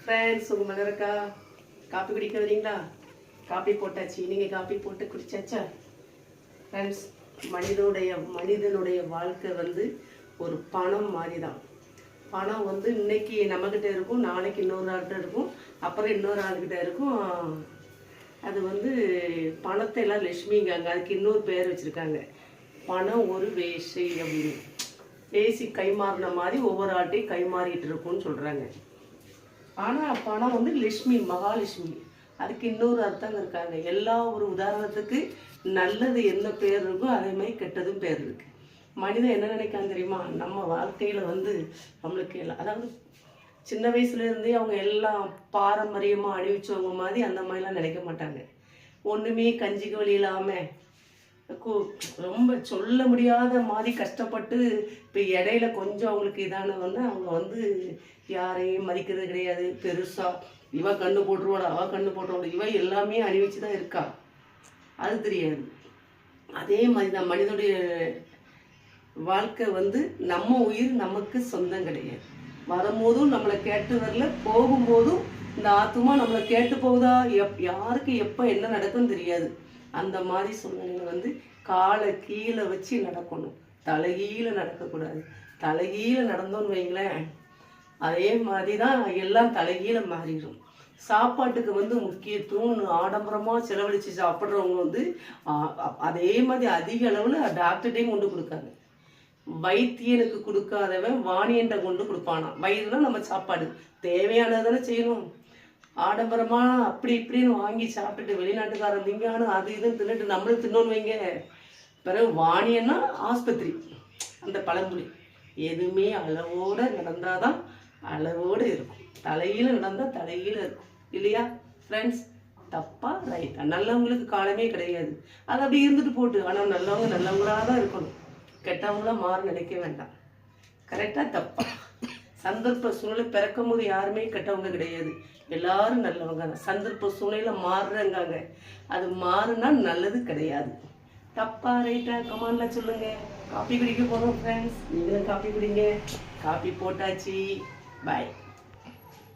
Friends, உங்கள் மலருக்கா copy குடிக்க வரீங்களா? காப்பி போட்டாச்சு. நீங்கள் காப்பி போட்டு குடிச்சாச்சா? ஃப்ரெண்ட்ஸ், மனிதனுடைய வாழ்க்கை ஒரு பணம் மாதிரி தான். பணம் இன்னைக்கு நம்மக்கிட்ட இருக்கும், நாளைக்கு இன்னொரு ஆள்கிட்ட இருக்கும், அப்புறம் இன்னொரு ஆள்கிட்ட இருக்கும். அது பணத்தை எல்லாம் லட்சுமிங்காங்க. அதுக்கு இன்னொரு பேர் வச்சுருக்காங்க, பணம் ஒரு வேஷை அப்படின்னு. பேசி கைமாறின மாதிரி ஒவ்வொரு ஆட்டையும் கைமாறிட்டு இருக்கும்னு சொல்கிறாங்க. ஆனால் பணம் லட்சுமி, மகாலட்சுமி. அதுக்கு இன்னொரு அர்த்தம் இருக்காங்க. எல்லா ஒரு உதாரணத்துக்கு நல்லது என்ன பேர் இருக்கோ அதே மாதிரி கெட்டதும் பேர் இருக்கு. மனிதன் என்ன நினைக்கான்னு தெரியுமா? நம்ம வாழ்க்கையில் நம்மளுக்கு எல்லாம், அதாவது சின்ன வயசுலேருந்தே அவங்க எல்லாம் பாரம்பரியமாக அணிவிச்சவங்க மாதிரி அந்த மாதிரிலாம் நினைக்க மாட்டாங்க. ஒன்றுமே கஞ்சிக்கு வழி இல்லாமல் ரொம்ப சொல்ல முடியாத மாதிரி கஷ்டப்பட்டு இப்போ இடையில கொஞ்சம் அவங்களுக்கு இதானவொன்னே அவங்க யாரையும் மதிக்கிறது கிடையாது. பெருசாக இவ கண்ணு போட்டுருவாள், அவள் கண்ணு போட்டுருவாள், இவ எல்லாமே அணிவிச்சு தான் இருக்கா, அது தெரியாது. அதே மாதிரி தான் மனிதனுடைய வாழ்க்கை. நம்ம உயிர் நமக்கு சொந்தம் கிடையாது. வரும்போதும் நம்மளை கேட்டு வரல, போகும்போதும் இந்த ஆத்மா நம்மளை கேட்டு போகுதா, யாருக்கு எப்போ என்ன நடக்குன்னு தெரியாது. அந்த மாதிரி சூழ்நிலையில காலை கீழே வச்சு நடக்கணும், தலைகீழ நடக்கக்கூடாது. தலைகீழ நடந்தோன்னு வைங்களேன், அதே மாதிரி தான் எல்லாம் தலைகீழ மாறிடும். சாப்பாட்டுக்கு முக்கியத்துவம் ஆடம்பரமாக செலவழித்து சாப்பிட்றவங்க அதே மாதிரி அதிக அளவில் டாக்டர்டையும் கொண்டு கொடுக்காங்க. வைத்தியனுக்கு கொடுக்காதவன் வாணியன்ட்ட கொண்டு கொடுப்பானா. வயிறுனா நம்ம சாப்பாடு தேவையானதானே செய்யணும். ஆடம்பரமாக அப்படி இப்படின்னு வாங்கி சாப்பிட்டுட்டு வெளிநாட்டுக்காரன் திங்கானு அது இதுன்னு தின்னுட்டு நம்மளும் தின்னோன்னு வைங்க. பிறகு வாணியன்னா ஆஸ்பத்திரி. அந்த பழமொழி எதுவுமே அளவோடு நடந்தாதான் அளவோடு இருக்கும். தலையில நடந்தால் தலையில இருக்கும், இல்லையா ஃப்ரெண்ட்ஸ்? தப்பா ரைட்டா? நல்லவங்களுக்கு காலமே கிடையாது. அது அப்படி இருந்துட்டு போட்டு. ஆனால் நல்லவங்க நல்லவங்களாக தான் இருக்கணும், கெட்டவங்களாம் மாற நினைக்க வேண்டாம். கரெக்டாக தப்பா? சந்தர்ப்ப சூழ்நிலை பிறக்கும் போது யாருமே கெட்டவங்க கிடையாது, எல்லாரும் நல்லவங்க தான். சந்தர்ப்ப சூழ்நிலை மாறுறங்காங்க, அது மாறுனா நல்லது கிடையாது. தப்பா ரைட்டா? கமான்ல சொல்லுங்க. காப்பி குடிக்க போகிறோம் ஃப்ரெண்ட்ஸ், நீங்களும் காப்பி குடிங்க. காப்பி போட்டாச்சு. பாய்.